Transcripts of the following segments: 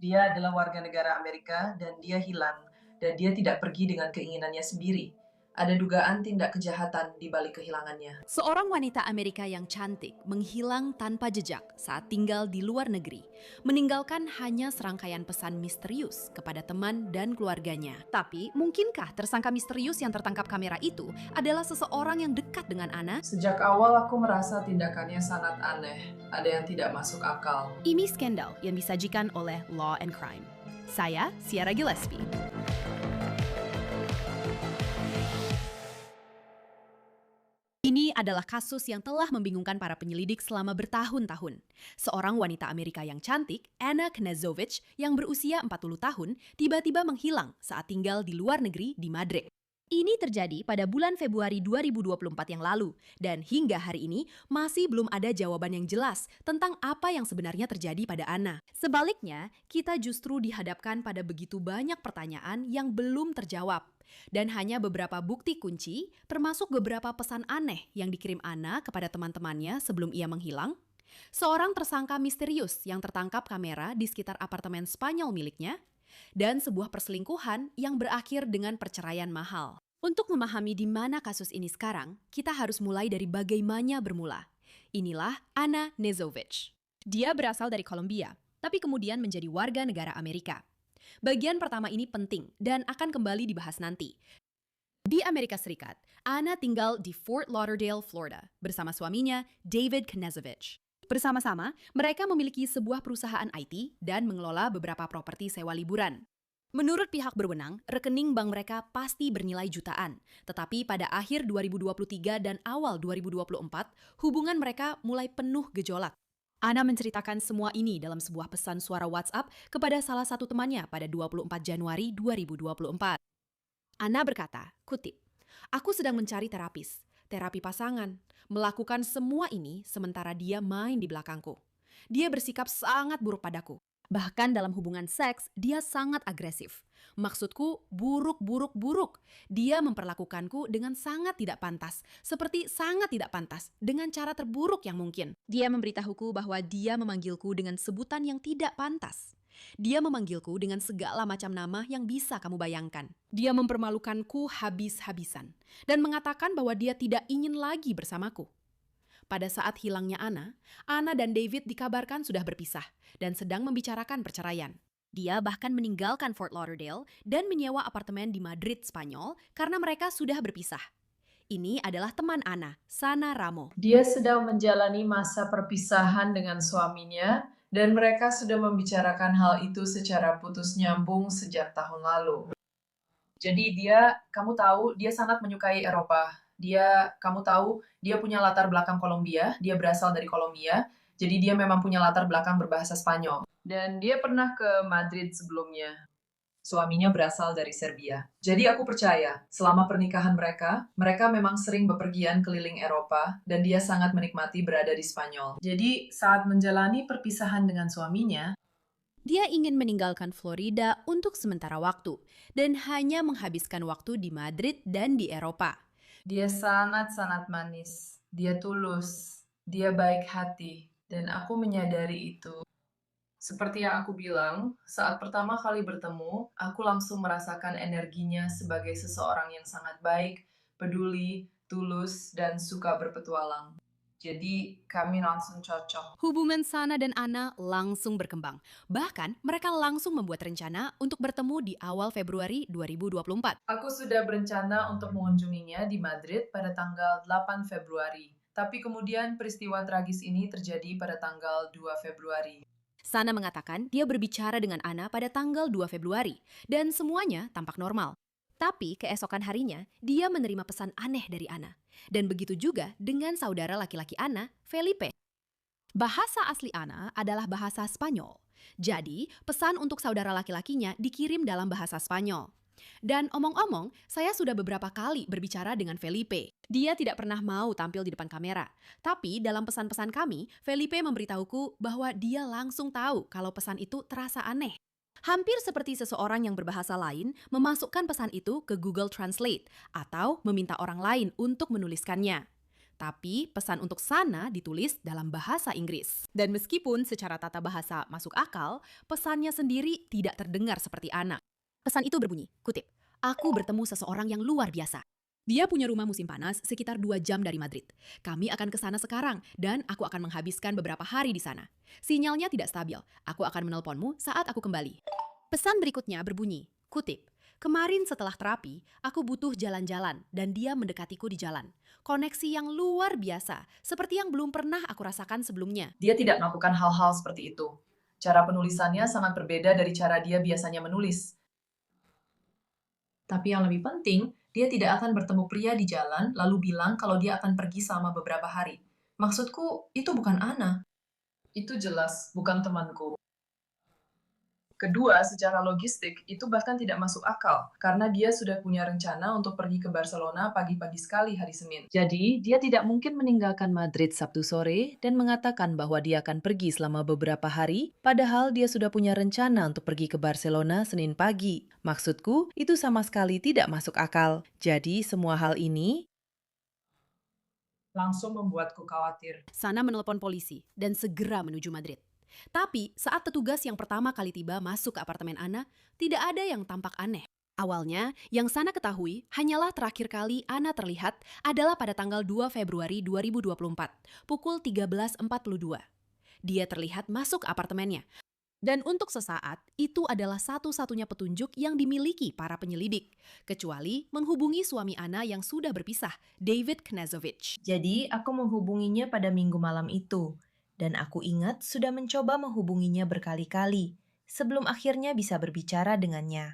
Dia adalah warga negara Amerika dan dia hilang, dan dia tidak pergi dengan keinginannya sendiri. Ada dugaan tindak kejahatan di balik kehilangannya. Seorang wanita Amerika yang cantik menghilang tanpa jejak saat tinggal di luar negeri, meninggalkan hanya serangkaian pesan misterius kepada teman dan keluarganya. Tapi, mungkinkah tersangka misterius yang tertangkap kamera itu adalah seseorang yang dekat dengan Anna? Sejak awal aku merasa tindakannya sangat aneh, ada yang tidak masuk akal. Ini skandal yang disajikan oleh Law and Crime. Saya, Ciara Gillespie. Ini adalah kasus yang telah membingungkan para penyelidik selama bertahun-tahun. Seorang wanita Amerika yang cantik, Anna Knežević, yang berusia 40 tahun, tiba-tiba menghilang saat tinggal di luar negeri di Madrid. Ini terjadi pada bulan Februari 2024 yang lalu, dan hingga hari ini masih belum ada jawaban yang jelas tentang apa yang sebenarnya terjadi pada Anna. Sebaliknya, kita justru dihadapkan pada begitu banyak pertanyaan yang belum terjawab. Dan hanya beberapa bukti kunci, termasuk beberapa pesan aneh yang dikirim Anna kepada teman-temannya sebelum ia menghilang. Seorang tersangka misterius yang tertangkap kamera di sekitar apartemen Spanyol miliknya, dan sebuah perselingkuhan yang berakhir dengan perceraian mahal. Untuk memahami di mana kasus ini sekarang, kita harus mulai dari bagaimana bermula. Inilah Anna Knežević. Dia berasal dari Kolombia, tapi kemudian menjadi warga negara Amerika. Bagian pertama ini penting dan akan kembali dibahas nanti. Di Amerika Serikat, Anna tinggal di Fort Lauderdale, Florida, bersama suaminya David Knežević. Bersama-sama, mereka memiliki sebuah perusahaan IT dan mengelola beberapa properti sewa liburan. Menurut pihak berwenang, rekening bank mereka pasti bernilai jutaan. Tetapi pada akhir 2023 dan awal 2024, hubungan mereka mulai penuh gejolak. Anna menceritakan semua ini dalam sebuah pesan suara WhatsApp kepada salah satu temannya pada 24 Januari 2024. Anna berkata, kutip, "Aku sedang mencari terapis, terapi pasangan, melakukan semua ini sementara dia main di belakangku. Dia bersikap sangat buruk padaku. Bahkan dalam hubungan seks, dia sangat agresif. Maksudku, buruk. Dia memperlakukanku dengan sangat tidak pantas, seperti sangat tidak pantas, dengan cara terburuk yang mungkin. Dia memberitahuku bahwa dia memanggilku dengan sebutan yang tidak pantas. Dia memanggilku dengan segala macam nama yang bisa kamu bayangkan. Dia mempermalukanku habis-habisan, dan mengatakan bahwa dia tidak ingin lagi bersamaku. Pada saat hilangnya Anna dan David dikabarkan sudah berpisah dan sedang membicarakan perceraian. Dia bahkan meninggalkan Fort Lauderdale dan menyewa apartemen di Madrid, Spanyol karena mereka sudah berpisah. Ini adalah teman Anna, Sana Ramo. Dia sedang menjalani masa perpisahan dengan suaminya, dan mereka sudah membicarakan hal itu secara putus nyambung sejak tahun lalu. Jadi kamu tahu, dia sangat menyukai Eropa. Kamu tahu, dia punya latar belakang Kolombia, dia berasal dari Kolombia, jadi dia memang punya latar belakang berbahasa Spanyol. Dan dia pernah ke Madrid sebelumnya. Suaminya berasal dari Serbia. Jadi aku percaya, selama pernikahan mereka memang sering bepergian keliling Eropa, dan dia sangat menikmati berada di Spanyol. Jadi saat menjalani perpisahan dengan suaminya, Dia ingin meninggalkan Florida untuk sementara waktu dan hanya menghabiskan waktu di Madrid dan di Eropa. dia sangat-sangat manis, dia tulus, dia baik hati, dan aku menyadari itu. Seperti yang aku bilang, saat pertama kali bertemu, aku langsung merasakan energinya sebagai seseorang yang sangat baik, peduli, tulus, dan suka berpetualang. Jadi, kami langsung cocok. Hubungan Sana dan Anna langsung berkembang. Bahkan, mereka langsung membuat rencana untuk bertemu di awal Februari 2024. Aku sudah berencana untuk mengunjunginya di Madrid pada tanggal 8 Februari. Tapi kemudian peristiwa tragis ini terjadi pada tanggal 2 Februari. Sana mengatakan dia berbicara dengan Anna pada tanggal 2 Februari dan semuanya tampak normal. Tapi keesokan harinya, dia menerima pesan aneh dari Anna. Dan begitu juga dengan saudara laki-laki Anna, Felipe. Bahasa asli Anna adalah bahasa Spanyol. Jadi, pesan untuk saudara laki-lakinya dikirim dalam bahasa Spanyol. Dan omong-omong, saya sudah beberapa kali berbicara dengan Felipe. Dia tidak pernah mau tampil di depan kamera. Tapi dalam pesan-pesan kami, Felipe memberitahuku bahwa dia langsung tahu kalau pesan itu terasa aneh. Hampir seperti seseorang yang berbahasa lain memasukkan pesan itu ke Google Translate atau meminta orang lain untuk menuliskannya. Tapi pesan untuk Sana ditulis dalam bahasa Inggris. Dan meskipun secara tata bahasa masuk akal, pesannya sendiri tidak terdengar seperti Ana. Pesan itu berbunyi, kutip, "Aku bertemu seseorang yang luar biasa. Dia punya rumah musim panas sekitar 2 jam dari Madrid. Kami akan ke sana sekarang dan aku akan menghabiskan beberapa hari di sana. Sinyalnya tidak stabil. Aku akan menelponmu saat aku kembali." Pesan berikutnya berbunyi, kutip, "Kemarin setelah terapi, aku butuh jalan-jalan dan dia mendekatiku di jalan. Koneksi yang luar biasa, seperti yang belum pernah aku rasakan sebelumnya." Dia tidak melakukan hal-hal seperti itu. Cara penulisannya sangat berbeda dari cara dia biasanya menulis. Tapi yang lebih penting, dia tidak akan bertemu pria di jalan lalu bilang kalau dia akan pergi selama beberapa hari. Maksudku, itu bukan Ana. Itu jelas bukan temanku. Kedua, secara logistik, itu bahkan tidak masuk akal, karena dia sudah punya rencana untuk pergi ke Barcelona pagi-pagi sekali hari Senin. Jadi, dia tidak mungkin meninggalkan Madrid Sabtu sore dan mengatakan bahwa dia akan pergi selama beberapa hari, padahal dia sudah punya rencana untuk pergi ke Barcelona Senin pagi. Maksudku, itu sama sekali tidak masuk akal. Jadi, semua hal ini langsung membuatku khawatir. Sana menelpon polisi dan segera menuju Madrid. Tapi saat petugas yang pertama kali tiba masuk ke apartemen Ana, tidak ada yang tampak aneh. Awalnya, yang Sana ketahui hanyalah terakhir kali Ana terlihat adalah pada tanggal 2 Februari 2024, pukul 13.42. Dia terlihat masuk ke apartemennya. Dan untuk sesaat, itu adalah satu-satunya petunjuk yang dimiliki para penyelidik, kecuali menghubungi suami Ana yang sudah berpisah, David Knežević. Jadi, aku menghubunginya pada minggu malam itu. Dan aku ingat sudah mencoba menghubunginya berkali-kali, sebelum akhirnya bisa berbicara dengannya.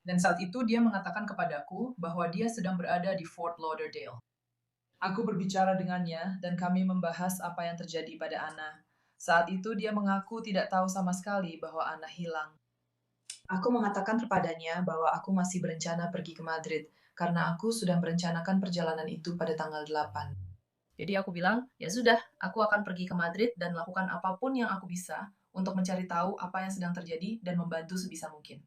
Dan saat itu dia mengatakan kepadaku bahwa dia sedang berada di Fort Lauderdale. Aku berbicara dengannya dan kami membahas apa yang terjadi pada Ana. Saat itu dia mengaku tidak tahu sama sekali bahwa Ana hilang. Aku mengatakan kepadanya bahwa aku masih berencana pergi ke Madrid karena aku sudah merencanakan perjalanan itu pada tanggal 8. Jadi aku bilang, ya sudah, aku akan pergi ke Madrid dan lakukan apapun yang aku bisa untuk mencari tahu apa yang sedang terjadi dan membantu sebisa mungkin.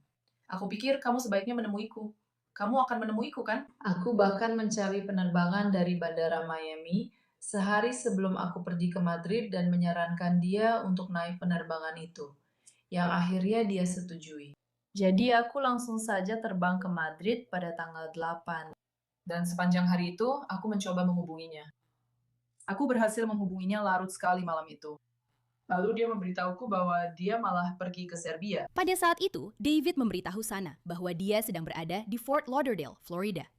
Aku pikir kamu sebaiknya menemuiku. Kamu akan menemuiku, kan? Aku bahkan mencari penerbangan dari Bandara Miami sehari sebelum aku pergi ke Madrid dan menyarankan dia untuk naik penerbangan itu, yang akhirnya dia setujui. Jadi aku langsung saja terbang ke Madrid pada tanggal 8. Dan sepanjang hari itu, aku mencoba menghubunginya. Aku berhasil menghubunginya larut sekali malam itu. Lalu dia memberitahuku bahwa dia malah pergi ke Serbia. Pada saat itu, David memberitahu Sana bahwa dia sedang berada di Fort Lauderdale, Florida.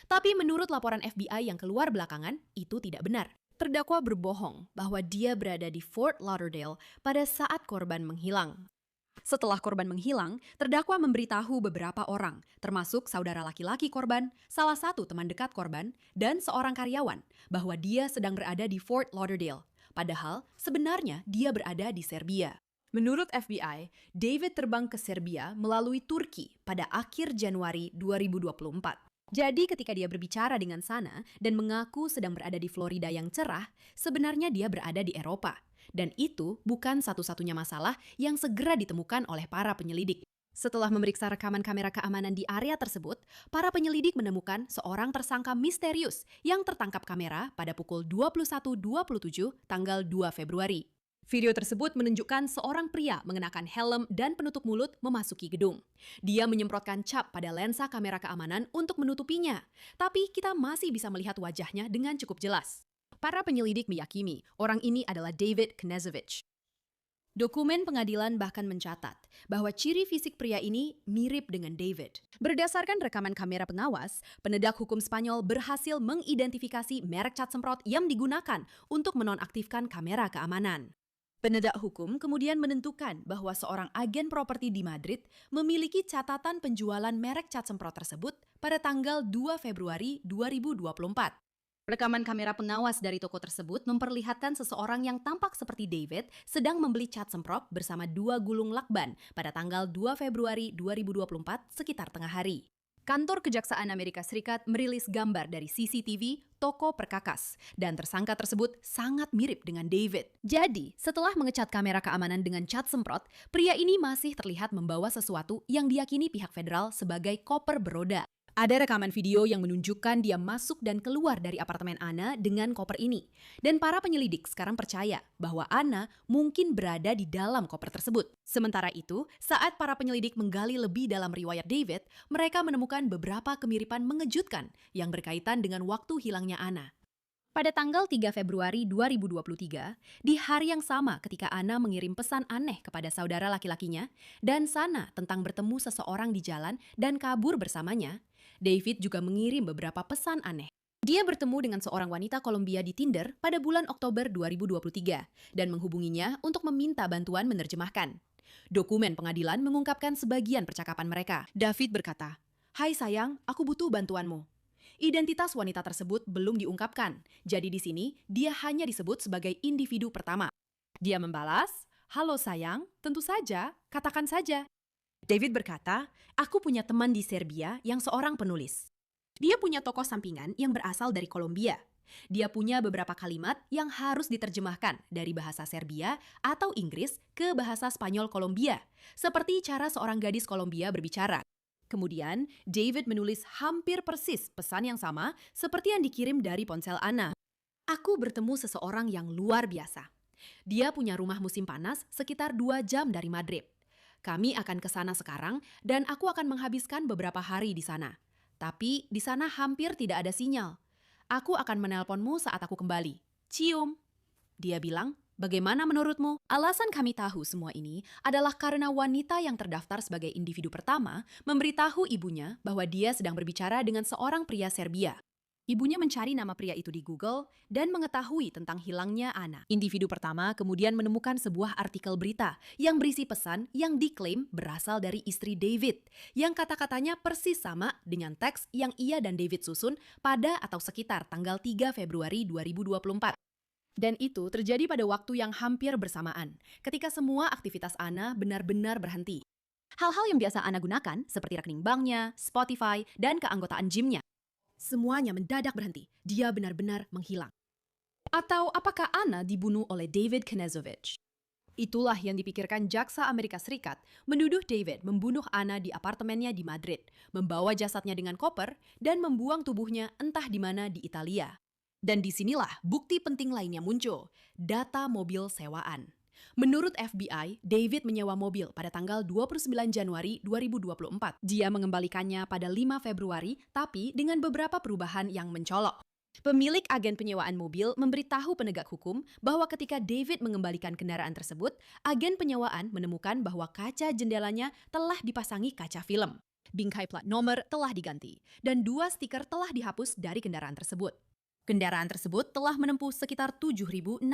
Tapi menurut laporan FBI yang keluar belakangan, itu tidak benar. Terdakwa berbohong bahwa dia berada di Fort Lauderdale pada saat korban menghilang. Setelah korban menghilang, terdakwa memberitahu beberapa orang, termasuk saudara laki-laki korban, salah satu teman dekat korban, dan seorang karyawan, bahwa dia sedang berada di Fort Lauderdale. Padahal, sebenarnya dia berada di Serbia. Menurut FBI, David terbang ke Serbia melalui Turki pada akhir Januari 2024. Jadi ketika dia berbicara dengan Sana dan mengaku sedang berada di Florida yang cerah, sebenarnya dia berada di Eropa. Dan itu bukan satu-satunya masalah yang segera ditemukan oleh para penyelidik. Setelah memeriksa rekaman kamera keamanan di area tersebut, para penyelidik menemukan seorang tersangka misterius yang tertangkap kamera pada pukul 21.27 tanggal 2 Februari. Video tersebut menunjukkan seorang pria mengenakan helm dan penutup mulut memasuki gedung. Dia menyemprotkan cap pada lensa kamera keamanan untuk menutupinya, tapi kita masih bisa melihat wajahnya dengan cukup jelas. Para penyelidik meyakini orang ini adalah David Knežević. Dokumen pengadilan bahkan mencatat bahwa ciri fisik pria ini mirip dengan David. Berdasarkan rekaman kamera pengawas, penegak hukum Spanyol berhasil mengidentifikasi merek cat semprot yang digunakan untuk menonaktifkan kamera keamanan. Penegak hukum kemudian menentukan bahwa seorang agen properti di Madrid memiliki catatan penjualan merek cat semprot tersebut pada tanggal 2 Februari 2024. Rekaman kamera pengawas dari toko tersebut memperlihatkan seseorang yang tampak seperti David sedang membeli cat semprot bersama 2 gulung lakban pada tanggal 2 Februari 2024 sekitar tengah hari. Kantor Kejaksaan Amerika Serikat merilis gambar dari CCTV toko perkakas dan tersangka tersebut sangat mirip dengan David. Jadi, setelah mengecat kamera keamanan dengan cat semprot, pria ini masih terlihat membawa sesuatu yang diyakini pihak federal sebagai koper beroda. Ada rekaman video yang menunjukkan dia masuk dan keluar dari apartemen Anna dengan koper ini. Dan para penyelidik sekarang percaya bahwa Anna mungkin berada di dalam koper tersebut. Sementara itu, saat para penyelidik menggali lebih dalam riwayat David, mereka menemukan beberapa kemiripan mengejutkan yang berkaitan dengan waktu hilangnya Anna. Pada tanggal 3 Februari 2023, di hari yang sama ketika Anna mengirim pesan aneh kepada saudara laki-lakinya dan Sana tentang bertemu seseorang di jalan dan kabur bersamanya, David juga mengirim beberapa pesan aneh. Dia bertemu dengan seorang wanita Kolombia di Tinder pada bulan Oktober 2023 dan menghubunginya untuk meminta bantuan menerjemahkan. Dokumen pengadilan mengungkapkan sebagian percakapan mereka. David berkata, "Hai sayang, aku butuh bantuanmu." Identitas wanita tersebut belum diungkapkan, jadi di sini dia hanya disebut sebagai individu pertama. Dia membalas, "Halo sayang, tentu saja, katakan saja." David berkata, "Aku punya teman di Serbia yang seorang penulis. Dia punya tokoh sampingan yang berasal dari Kolombia. Dia punya beberapa kalimat yang harus diterjemahkan dari bahasa Serbia atau Inggris ke bahasa Spanyol Kolombia, seperti cara seorang gadis Kolombia berbicara." Kemudian, David menulis hampir persis pesan yang sama seperti yang dikirim dari ponsel Anna. "Aku bertemu seseorang yang luar biasa. Dia punya rumah musim panas sekitar 2 jam dari Madrid. Kami akan ke sana sekarang dan aku akan menghabiskan beberapa hari di sana. Tapi di sana hampir tidak ada sinyal. Aku akan menelponmu saat aku kembali. Cium." Dia bilang, "Bagaimana menurutmu?" Alasan kami tahu semua ini adalah karena wanita yang terdaftar sebagai individu pertama memberitahu ibunya bahwa dia sedang berbicara dengan seorang pria Serbia. Ibunya mencari nama pria itu di Google dan mengetahui tentang hilangnya Anna. Individu pertama kemudian menemukan sebuah artikel berita yang berisi pesan yang diklaim berasal dari istri David, yang kata-katanya persis sama dengan teks yang ia dan David susun pada atau sekitar tanggal 3 Februari 2024. Dan itu terjadi pada waktu yang hampir bersamaan, ketika semua aktivitas Anna benar-benar berhenti. Hal-hal yang biasa Anna gunakan, seperti rekening banknya, Spotify, dan keanggotaan gymnya, semuanya mendadak berhenti. Dia benar-benar menghilang. Atau apakah Anna dibunuh oleh David Knežević? Itulah yang dipikirkan jaksa Amerika Serikat menuduh David membunuh Anna di apartemennya di Madrid, membawa jasadnya dengan koper, dan membuang tubuhnya entah di mana di Italia. Dan disinilah bukti penting lainnya muncul, data mobil sewaan. Menurut FBI, David menyewa mobil pada tanggal 29 Januari 2024. Dia mengembalikannya pada 5 Februari, tapi dengan beberapa perubahan yang mencolok. Pemilik agen penyewaan mobil memberitahu penegak hukum bahwa ketika David mengembalikan kendaraan tersebut, agen penyewaan menemukan bahwa kaca jendelanya telah dipasangi kaca film. Bingkai plat nomor telah diganti, dan 2 stiker telah dihapus dari kendaraan tersebut. Kendaraan tersebut telah menempuh sekitar 7.677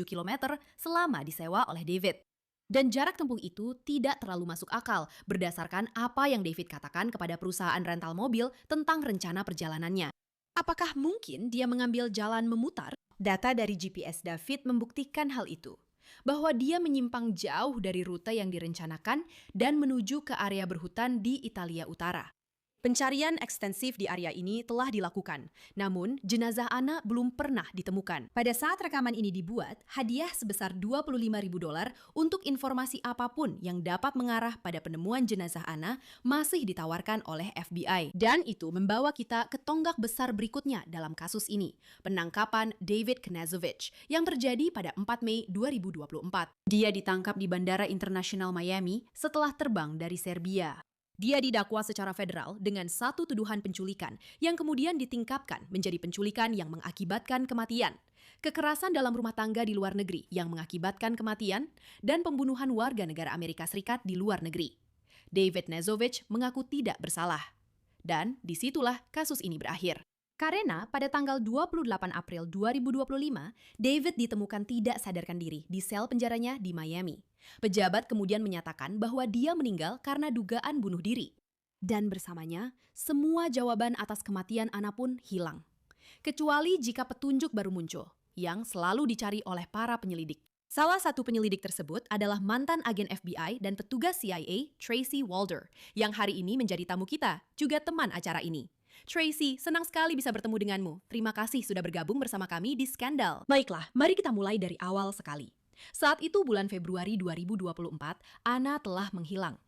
km selama disewa oleh David. Dan jarak tempuh itu tidak terlalu masuk akal berdasarkan apa yang David katakan kepada perusahaan rental mobil tentang rencana perjalanannya. Apakah mungkin dia mengambil jalan memutar? Data dari GPS David membuktikan hal itu, bahwa dia menyimpang jauh dari rute yang direncanakan dan menuju ke area berhutan di Italia Utara. Pencarian ekstensif di area ini telah dilakukan, namun jenazah Anna belum pernah ditemukan. Pada saat rekaman ini dibuat, hadiah sebesar $25.000 untuk informasi apapun yang dapat mengarah pada penemuan jenazah Anna masih ditawarkan oleh FBI. Dan itu membawa kita ke tonggak besar berikutnya dalam kasus ini, penangkapan David Knežević yang terjadi pada 4 Mei 2024. Dia ditangkap di Bandara Internasional Miami setelah terbang dari Serbia. Dia didakwa secara federal dengan 1 tuduhan penculikan yang kemudian ditingkatkan menjadi penculikan yang mengakibatkan kematian, kekerasan dalam rumah tangga di luar negeri yang mengakibatkan kematian, dan pembunuhan warga negara Amerika Serikat di luar negeri. David Knežević mengaku tidak bersalah. Dan disitulah kasus ini berakhir. Karena pada tanggal 28 April 2025, David ditemukan tidak sadarkan diri di sel penjaranya di Miami. Pejabat kemudian menyatakan bahwa dia meninggal karena dugaan bunuh diri. Dan bersamanya, semua jawaban atas kematian Anna pun hilang. Kecuali jika petunjuk baru muncul, yang selalu dicari oleh para penyelidik. Salah satu penyelidik tersebut adalah mantan agen FBI dan petugas CIA, Tracy Walder, yang hari ini menjadi tamu kita, juga teman acara ini. Tracy, senang sekali bisa bertemu denganmu. Terima kasih sudah bergabung bersama kami di Skandal. Baiklah, mari kita mulai dari awal sekali. Saat itu bulan Februari 2024, Anna telah menghilang.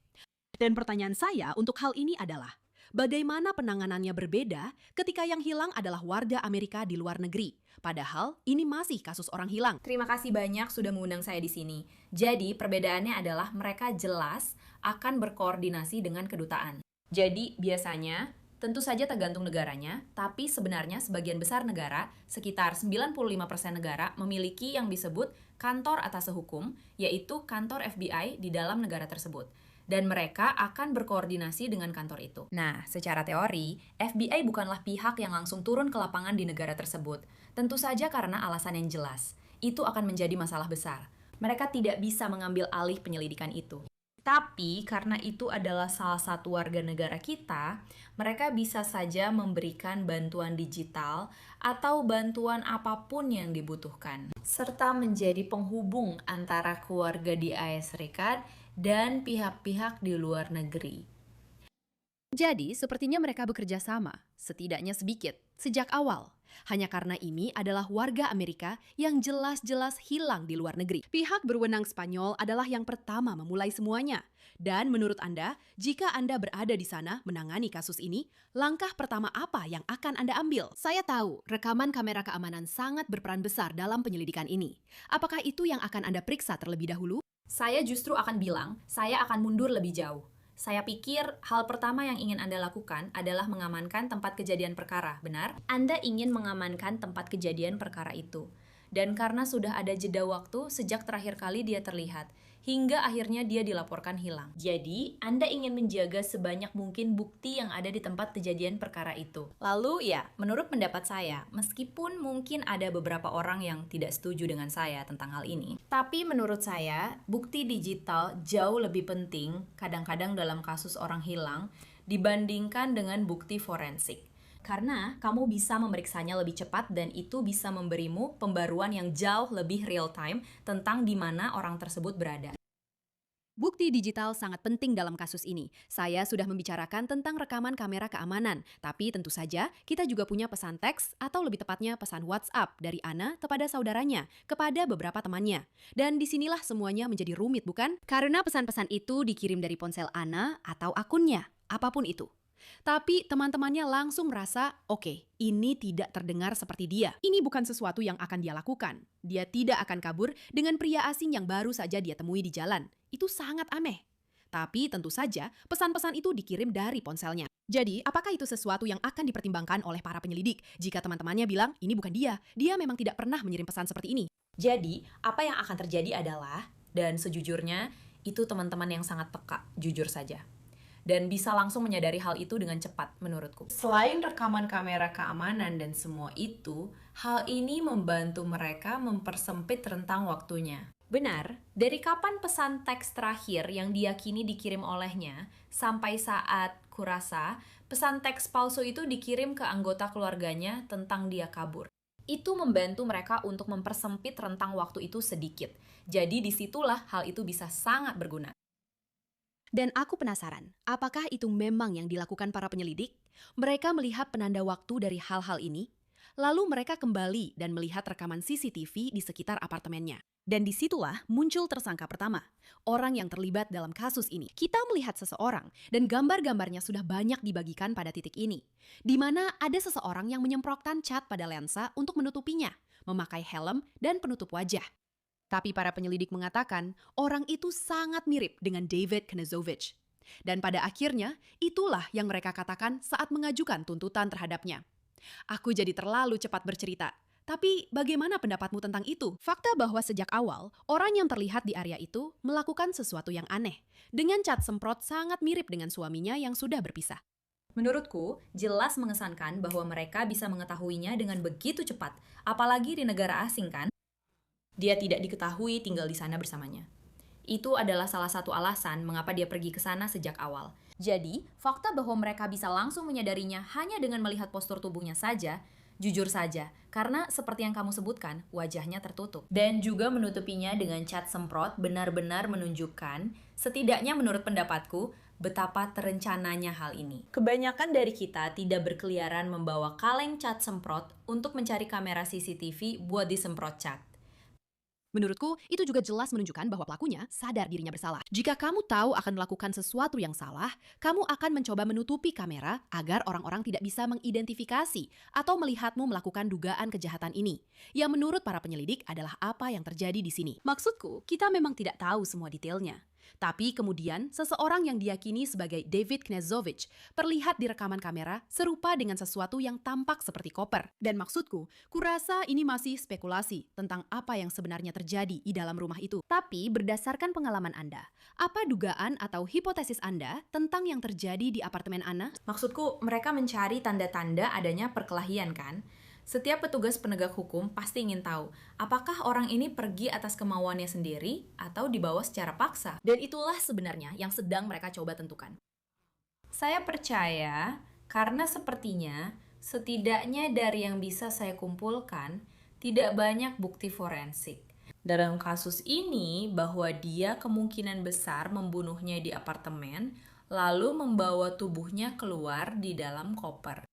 Dan pertanyaan saya untuk hal ini adalah, bagaimana penanganannya berbeda ketika yang hilang adalah warga Amerika di luar negeri. Padahal ini masih kasus orang hilang. Terima kasih banyak sudah mengundang saya di sini. Jadi, perbedaannya adalah mereka jelas akan berkoordinasi dengan kedutaan. Jadi, biasanya tentu saja tergantung negaranya, tapi sebenarnya sebagian besar negara, sekitar 95% negara, memiliki yang disebut kantor atase hukum, yaitu kantor FBI di dalam negara tersebut. Dan mereka akan berkoordinasi dengan kantor itu. Nah, secara teori, FBI bukanlah pihak yang langsung turun ke lapangan di negara tersebut. Tentu saja karena alasan yang jelas. Itu akan menjadi masalah besar. Mereka tidak bisa mengambil alih penyelidikan itu. Tapi karena itu adalah salah satu warga negara kita, mereka bisa saja memberikan bantuan digital atau bantuan apapun yang dibutuhkan, serta menjadi penghubung antara keluarga di AS Serikat dan pihak-pihak di luar negeri. Jadi, sepertinya mereka bekerja sama, setidaknya sedikit, sejak awal. Hanya karena ini adalah warga Amerika yang jelas-jelas hilang di luar negeri. Pihak berwenang Spanyol adalah yang pertama memulai semuanya. Dan menurut Anda, jika Anda berada di sana menangani kasus ini, langkah pertama apa yang akan Anda ambil? Saya tahu, rekaman kamera keamanan sangat berperan besar dalam penyelidikan ini. Apakah itu yang akan Anda periksa terlebih dahulu? Saya justru akan bilang, saya akan mundur lebih jauh. Saya pikir hal pertama yang ingin Anda lakukan adalah mengamankan tempat kejadian perkara, benar? Anda ingin mengamankan tempat kejadian perkara itu. Dan karena sudah ada jeda waktu sejak terakhir kali dia terlihat, hingga akhirnya dia dilaporkan hilang. Jadi, Anda ingin menjaga sebanyak mungkin bukti yang ada di tempat kejadian perkara itu. Lalu ya, menurut pendapat saya, meskipun mungkin ada beberapa orang yang tidak setuju dengan saya tentang hal ini, tapi menurut saya, bukti digital jauh lebih penting kadang-kadang dalam kasus orang hilang dibandingkan dengan bukti forensik. Karena kamu bisa memeriksanya lebih cepat dan itu bisa memberimu pembaruan yang jauh lebih real time tentang di mana orang tersebut berada. Bukti digital sangat penting dalam kasus ini. Saya sudah membicarakan tentang rekaman kamera keamanan, tapi tentu saja kita juga punya pesan teks atau lebih tepatnya pesan WhatsApp dari Ana kepada saudaranya, kepada beberapa temannya. Dan disinilah semuanya menjadi rumit, bukan? Karena pesan-pesan itu dikirim dari ponsel Ana atau akunnya, apapun itu. Tapi teman-temannya langsung merasa, oke, ini tidak terdengar seperti dia. Ini bukan sesuatu yang akan dia lakukan. Dia tidak akan kabur dengan pria asing yang baru saja dia temui di jalan. Itu sangat aneh. Tapi tentu saja pesan-pesan itu dikirim dari ponselnya. Jadi, apakah itu sesuatu yang akan dipertimbangkan oleh para penyelidik jika teman-temannya bilang, ini bukan dia memang tidak pernah mengirim pesan seperti ini? Jadi, apa yang akan terjadi adalah, dan sejujurnya, itu teman-teman yang sangat peka, jujur saja. Dan bisa langsung menyadari hal itu dengan cepat menurutku. Selain rekaman kamera keamanan dan semua itu, hal ini membantu mereka mempersempit rentang waktunya. Benar, dari kapan pesan teks terakhir yang diyakini dikirim olehnya, sampai saat kurasa, pesan teks palsu itu dikirim ke anggota keluarganya tentang dia kabur. Itu membantu mereka untuk mempersempit rentang waktu itu sedikit. Jadi disitulah hal itu bisa sangat berguna. Dan aku penasaran, apakah itu memang yang dilakukan para penyelidik? Mereka melihat penanda waktu dari hal-hal ini, lalu mereka kembali dan melihat rekaman CCTV di sekitar apartemennya. Dan disitulah muncul tersangka pertama, orang yang terlibat dalam kasus ini. Kita melihat seseorang, dan gambar-gambarnya sudah banyak dibagikan pada titik ini, di mana ada seseorang yang menyemprotkan cat pada lensa untuk menutupinya, memakai helm dan penutup wajah. Tapi para penyelidik mengatakan orang itu sangat mirip dengan David Knežević. Dan pada akhirnya, itulah yang mereka katakan saat mengajukan tuntutan terhadapnya. Aku jadi terlalu cepat bercerita. Tapi bagaimana pendapatmu tentang itu? Fakta bahwa sejak awal, orang yang terlihat di area itu melakukan sesuatu yang aneh. Dengan cat semprot sangat mirip dengan suaminya yang sudah berpisah. Menurutku, jelas mengesankan bahwa mereka bisa mengetahuinya dengan begitu cepat. Apalagi di negara asing kan? Dia tidak diketahui tinggal di sana bersamanya. Itu adalah salah satu alasan mengapa dia pergi ke sana sejak awal. Jadi, fakta bahwa mereka bisa langsung menyadarinya hanya dengan melihat postur tubuhnya saja, jujur saja, karena seperti yang kamu sebutkan, wajahnya tertutup. Dan juga menutupinya dengan cat semprot benar-benar menunjukkan, setidaknya menurut pendapatku, betapa terencananya hal ini. Kebanyakan dari kita tidak berkeliaran membawa kaleng cat semprot untuk mencari kamera CCTV buat disemprot cat. Menurutku, itu juga jelas menunjukkan bahwa pelakunya sadar dirinya bersalah. Jika kamu tahu akan melakukan sesuatu yang salah, kamu akan mencoba menutupi kamera agar orang-orang tidak bisa mengidentifikasi atau melihatmu melakukan dugaan kejahatan ini. Yang menurut para penyelidik adalah apa yang terjadi di sini. Maksudku, kita memang tidak tahu semua detailnya. Tapi kemudian, seseorang yang diyakini sebagai David Knežević terlihat di rekaman kamera serupa dengan sesuatu yang tampak seperti koper. Dan maksudku, kurasa ini masih spekulasi tentang apa yang sebenarnya terjadi di dalam rumah itu. Tapi berdasarkan pengalaman Anda, apa dugaan atau hipotesis Anda tentang yang terjadi di apartemen Anna? Maksudku, mereka mencari tanda-tanda adanya perkelahian kan? Setiap petugas penegak hukum pasti ingin tahu, apakah orang ini pergi atas kemauannya sendiri atau dibawa secara paksa. Dan itulah sebenarnya yang sedang mereka coba tentukan. Saya percaya, karena sepertinya, setidaknya dari yang bisa saya kumpulkan, tidak banyak bukti forensik. Dalam kasus ini, bahwa dia kemungkinan besar membunuhnya di apartemen, lalu membawa tubuhnya keluar di dalam koper.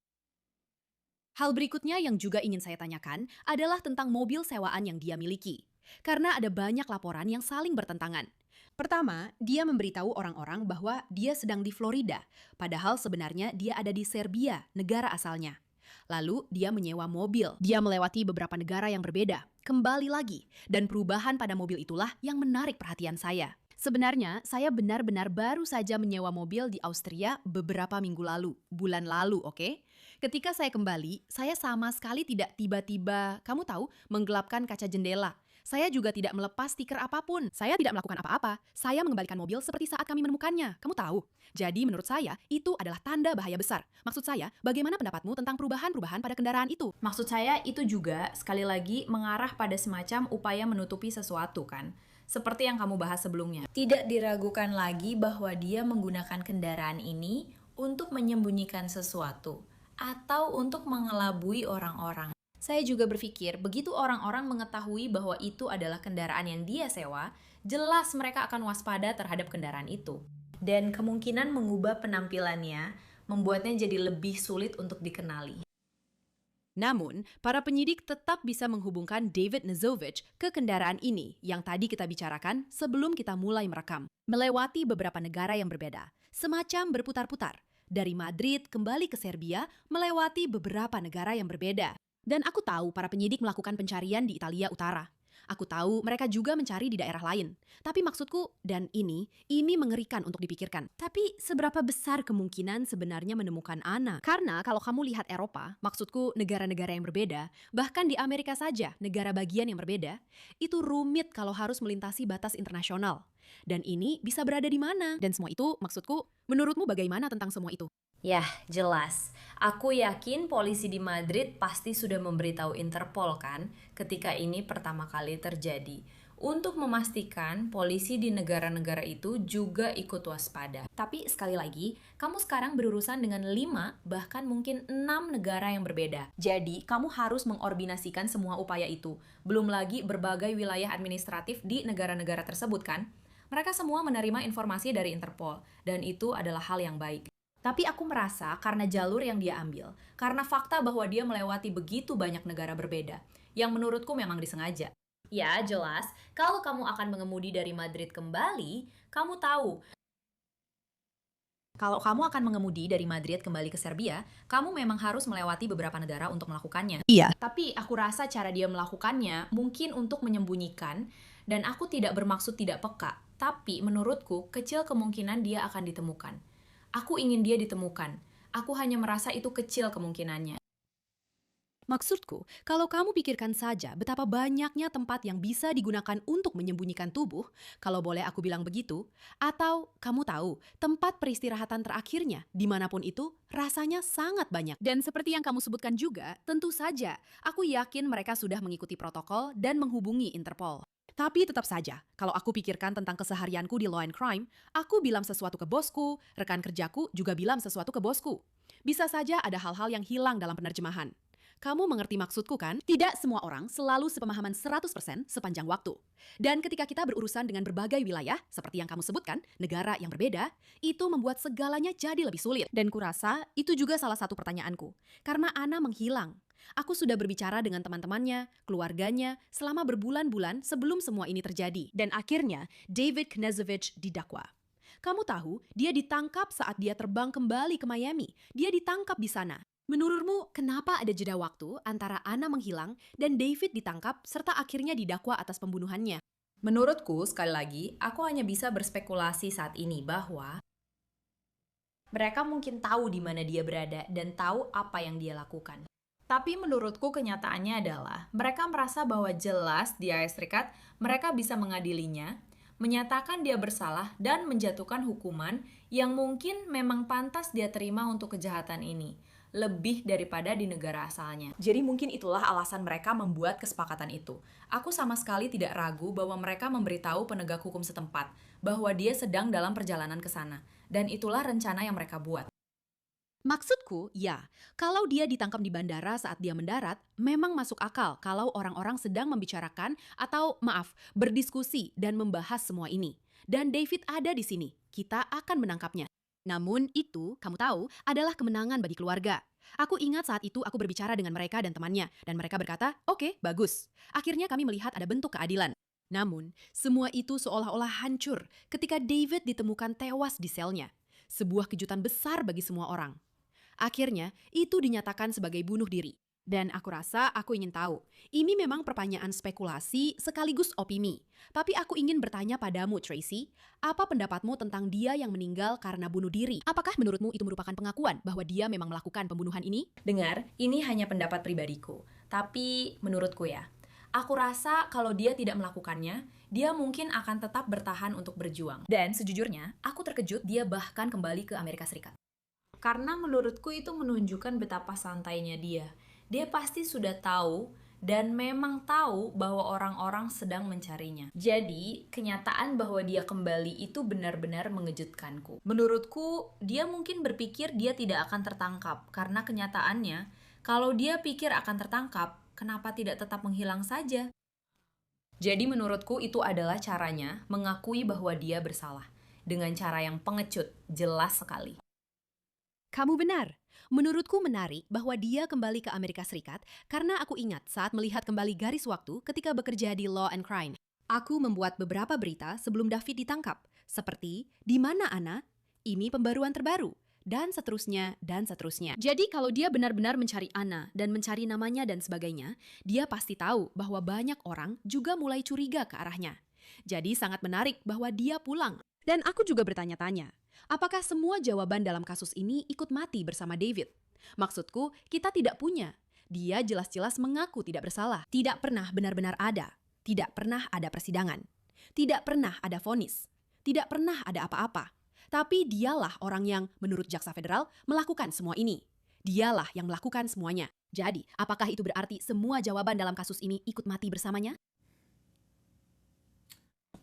Hal berikutnya yang juga ingin saya tanyakan adalah tentang mobil sewaan yang dia miliki. Karena ada banyak laporan yang saling bertentangan. Pertama, dia memberitahu orang-orang bahwa dia sedang di Florida, padahal sebenarnya dia ada di Serbia, negara asalnya. Lalu, dia menyewa mobil. Dia melewati beberapa negara yang berbeda, kembali lagi, dan perubahan pada mobil itulah yang menarik perhatian saya. Sebenarnya, saya benar-benar baru saja menyewa mobil di Austria beberapa minggu lalu, bulan lalu, oke? Ketika saya kembali, saya sama sekali tidak tiba-tiba, kamu tahu, menggelapkan kaca jendela. Saya juga tidak melepas stiker apapun. Saya tidak melakukan apa-apa. Saya mengembalikan mobil seperti saat kami menemukannya. Kamu tahu. Jadi menurut saya, itu adalah tanda bahaya besar. Maksud saya, bagaimana pendapatmu tentang perubahan-perubahan pada kendaraan itu? Maksud saya itu juga, sekali lagi, mengarah pada semacam upaya menutupi sesuatu kan? Seperti yang kamu bahas sebelumnya. Tidak diragukan lagi bahwa dia menggunakan kendaraan ini untuk menyembunyikan sesuatu atau untuk mengelabui orang-orang. Saya juga berpikir, begitu orang-orang mengetahui bahwa itu adalah kendaraan yang dia sewa, jelas mereka akan waspada terhadap kendaraan itu. Dan kemungkinan mengubah penampilannya, membuatnya jadi lebih sulit untuk dikenali. Namun, para penyidik tetap bisa menghubungkan David Knežević ke kendaraan ini yang tadi kita bicarakan sebelum kita mulai merekam. Melewati beberapa negara yang berbeda, semacam berputar-putar. Dari Madrid kembali ke Serbia, melewati beberapa negara yang berbeda. Dan aku tahu para penyidik melakukan pencarian di Italia Utara. Aku tahu mereka juga mencari di daerah lain. Tapi maksudku, dan ini mengerikan untuk dipikirkan. Tapi seberapa besar kemungkinan sebenarnya menemukan Anna? Karena kalau kamu lihat Eropa, maksudku negara-negara yang berbeda, bahkan di Amerika saja, negara bagian yang berbeda, itu rumit kalau harus melintasi batas internasional. Dan ini bisa berada di mana? Dan semua itu, maksudku, menurutmu bagaimana tentang semua itu? Yah, jelas. Aku yakin polisi di Madrid pasti sudah memberitahu Interpol kan ketika ini pertama kali terjadi. Untuk memastikan polisi di negara-negara itu juga ikut waspada. Tapi sekali lagi, kamu sekarang berurusan dengan 5 bahkan mungkin 6 negara yang berbeda. Jadi, kamu harus mengordinasikan semua upaya itu. Belum lagi berbagai wilayah administratif di negara-negara tersebut kan? Mereka semua menerima informasi dari Interpol, dan itu adalah hal yang baik. Tapi aku merasa karena jalur yang dia ambil, karena fakta bahwa dia melewati begitu banyak negara berbeda, yang menurutku memang disengaja. Ya, jelas, kalau kamu akan mengemudi dari Madrid kembali, kamu tahu. Kalau kamu akan mengemudi dari Madrid kembali ke Serbia, kamu memang harus melewati beberapa negara untuk melakukannya. Iya. Tapi aku rasa cara dia melakukannya mungkin untuk menyembunyikan, dan aku tidak bermaksud tidak peka, tapi menurutku kecil kemungkinan dia akan ditemukan. Aku ingin dia ditemukan. Aku hanya merasa itu kecil kemungkinannya. Maksudku, kalau kamu pikirkan saja betapa banyaknya tempat yang bisa digunakan untuk menyembunyikan tubuh, kalau boleh aku bilang begitu, atau kamu tahu, tempat peristirahatan terakhirnya, dimanapun itu, rasanya sangat banyak. Dan seperti yang kamu sebutkan juga, tentu saja, aku yakin mereka sudah mengikuti protokol dan menghubungi Interpol. Tapi tetap saja, kalau aku pikirkan tentang keseharianku di law and crime, aku bilang sesuatu ke bosku, rekan kerjaku juga bilang sesuatu ke bosku. Bisa saja ada hal-hal yang hilang dalam penerjemahan. Kamu mengerti maksudku kan? Tidak semua orang selalu sepemahaman 100% sepanjang waktu. Dan ketika kita berurusan dengan berbagai wilayah, seperti yang kamu sebutkan, negara yang berbeda, itu membuat segalanya jadi lebih sulit. Dan kurasa itu juga salah satu pertanyaanku. Karena Anna menghilang. Aku sudah berbicara dengan teman-temannya, keluarganya, selama berbulan-bulan sebelum semua ini terjadi. Dan akhirnya, David Knezovich didakwa. Kamu tahu, dia ditangkap saat dia terbang kembali ke Miami. Dia ditangkap di sana. Menurutmu, kenapa ada jeda waktu antara Anna menghilang dan David ditangkap serta akhirnya didakwa atas pembunuhannya? Menurutku, sekali lagi, aku hanya bisa berspekulasi saat ini bahwa mereka mungkin tahu di mana dia berada dan tahu apa yang dia lakukan. Tapi menurutku kenyataannya adalah mereka merasa bahwa jelas di AS Serikat mereka bisa mengadilinya, menyatakan dia bersalah dan menjatuhkan hukuman yang mungkin memang pantas dia terima untuk kejahatan ini, lebih daripada di negara asalnya. Jadi mungkin itulah alasan mereka membuat kesepakatan itu. Aku sama sekali tidak ragu bahwa mereka memberitahu penegak hukum setempat bahwa dia sedang dalam perjalanan ke sana, dan itulah rencana yang mereka buat. Maksudku, ya, kalau dia ditangkap di bandara saat dia mendarat, memang masuk akal kalau orang-orang sedang membicarakan atau, berdiskusi dan membahas semua ini. Dan David ada di sini, kita akan menangkapnya. Namun itu, kamu tahu, adalah kemenangan bagi keluarga. Aku ingat saat itu aku berbicara dengan mereka dan temannya, dan mereka berkata, oke, bagus. Akhirnya kami melihat ada bentuk keadilan. Namun, semua itu seolah-olah hancur ketika David ditemukan tewas di selnya. Sebuah kejutan besar bagi semua orang. Akhirnya, itu dinyatakan sebagai bunuh diri. Dan aku rasa aku ingin tahu, ini memang pertanyaan spekulasi sekaligus opini. Tapi aku ingin bertanya padamu, Tracy, apa pendapatmu tentang dia yang meninggal karena bunuh diri? Apakah menurutmu itu merupakan pengakuan bahwa dia memang melakukan pembunuhan ini? Dengar, ini hanya pendapat pribadiku. Tapi menurutku ya, aku rasa kalau dia tidak melakukannya, dia mungkin akan tetap bertahan untuk berjuang. Dan sejujurnya, aku terkejut dia bahkan kembali ke Amerika Serikat. Karena menurutku itu menunjukkan betapa santainya dia. Dia pasti sudah tahu dan memang tahu bahwa orang-orang sedang mencarinya. Jadi, kenyataan bahwa dia kembali itu benar-benar mengejutkanku. Menurutku, dia mungkin berpikir dia tidak akan tertangkap karena kenyataannya, kalau dia pikir akan tertangkap, kenapa tidak tetap menghilang saja? Jadi menurutku itu adalah caranya mengakui bahwa dia bersalah. Dengan cara yang pengecut, jelas sekali. Kamu benar. Menurutku menarik bahwa dia kembali ke Amerika Serikat karena aku ingat saat melihat kembali garis waktu ketika bekerja di Law and Crime. Aku membuat beberapa berita sebelum David ditangkap, seperti di mana Anna, ini pembaruan terbaru, dan seterusnya, dan seterusnya. Jadi kalau dia benar-benar mencari Anna dan mencari namanya dan sebagainya, dia pasti tahu bahwa banyak orang juga mulai curiga ke arahnya. Jadi sangat menarik bahwa dia pulang. Dan aku juga bertanya-tanya, apakah semua jawaban dalam kasus ini ikut mati bersama David? Maksudku, kita tidak punya. Dia jelas-jelas mengaku tidak bersalah. Tidak pernah benar-benar ada. Tidak pernah ada persidangan. Tidak pernah ada vonis. Tidak pernah ada apa-apa. Tapi dialah orang yang, menurut Jaksa Federal, melakukan semua ini. Dialah yang melakukan semuanya. Jadi, apakah itu berarti semua jawaban dalam kasus ini ikut mati bersamanya?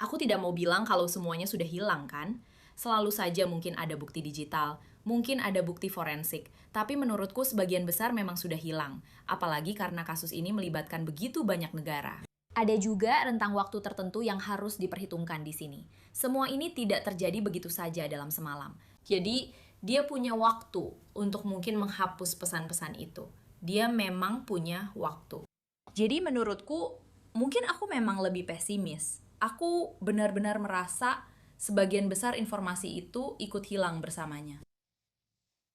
Aku tidak mau bilang kalau semuanya sudah hilang kan? Selalu saja mungkin ada bukti digital, mungkin ada bukti forensik, tapi menurutku sebagian besar memang sudah hilang, apalagi karena kasus ini melibatkan begitu banyak negara. Ada juga rentang waktu tertentu yang harus diperhitungkan di sini. Semua ini tidak terjadi begitu saja dalam semalam. Jadi, dia punya waktu untuk mungkin menghapus pesan-pesan itu. Dia memang punya waktu. Jadi menurutku, mungkin aku memang lebih pesimis. Aku benar-benar merasa sebagian besar informasi itu ikut hilang bersamanya.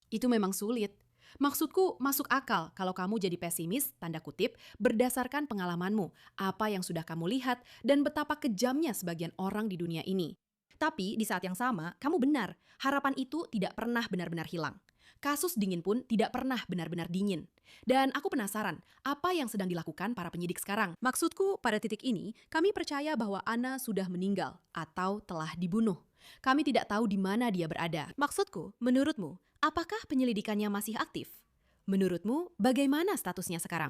Itu memang sulit. Maksudku, masuk akal kalau kamu jadi pesimis, tanda kutip, berdasarkan pengalamanmu, apa yang sudah kamu lihat, dan betapa kejamnya sebagian orang di dunia ini. Tapi di saat yang sama, kamu benar, harapan itu tidak pernah benar-benar hilang. Kasus dingin pun tidak pernah benar-benar dingin. Dan aku penasaran, apa yang sedang dilakukan para penyidik sekarang? Maksudku, pada titik ini, kami percaya bahwa Anna sudah meninggal atau telah dibunuh. Kami tidak tahu di mana dia berada. Maksudku, menurutmu, apakah penyelidikannya masih aktif? Menurutmu, bagaimana statusnya sekarang?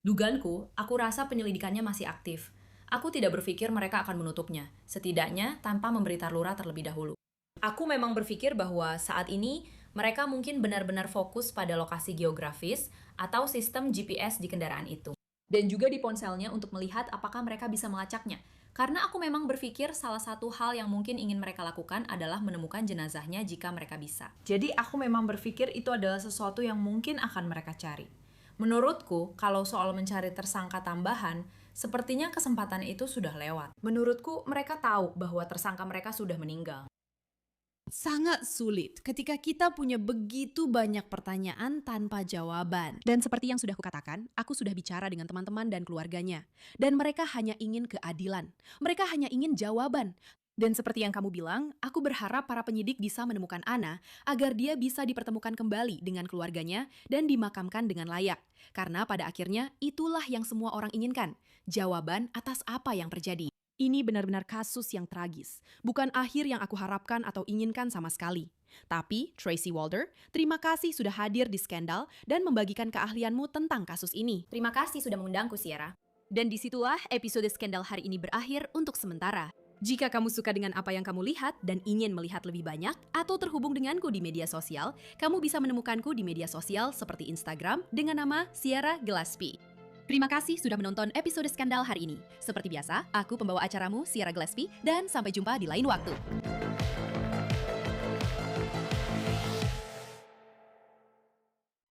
Dugaanku, aku rasa penyelidikannya masih aktif. Aku tidak berpikir mereka akan menutupnya, setidaknya tanpa memberi tarlura terlebih dahulu. Aku memang berpikir bahwa saat ini Mereka mungkin benar-benar fokus pada lokasi geografis atau sistem GPS di kendaraan itu. Dan juga di ponselnya untuk melihat apakah mereka bisa melacaknya. Karena aku memang berpikir salah satu hal yang mungkin ingin mereka lakukan adalah menemukan jenazahnya jika mereka bisa. Jadi aku memang berpikir itu adalah sesuatu yang mungkin akan mereka cari. Menurutku, kalau soal mencari tersangka tambahan, sepertinya kesempatan itu sudah lewat. Menurutku, mereka tahu bahwa tersangka mereka sudah meninggal. Sangat sulit ketika kita punya begitu banyak pertanyaan tanpa jawaban. Dan seperti yang sudah kukatakan, aku sudah bicara dengan teman-teman dan keluarganya. Dan mereka hanya ingin keadilan. Mereka hanya ingin jawaban. Dan seperti yang kamu bilang, aku berharap para penyidik bisa menemukan Ana agar dia bisa dipertemukan kembali dengan keluarganya dan dimakamkan dengan layak. Karena pada akhirnya itulah yang semua orang inginkan, jawaban atas apa yang terjadi. Ini benar-benar kasus yang tragis, bukan akhir yang aku harapkan atau inginkan sama sekali. Tapi, Tracy Walder, terima kasih sudah hadir di Skandal dan membagikan keahlianmu tentang kasus ini. Terima kasih sudah mengundangku, Sierra. Dan disitulah episode Skandal hari ini berakhir untuk sementara. Jika kamu suka dengan apa yang kamu lihat dan ingin melihat lebih banyak atau terhubung denganku di media sosial, kamu bisa menemukanku di media sosial seperti Instagram dengan nama Sierra Gillespie. Terima kasih sudah menonton episode Skandal hari ini. Seperti biasa, aku pembawa acaramu Sierra Gillespie dan sampai jumpa di lain waktu.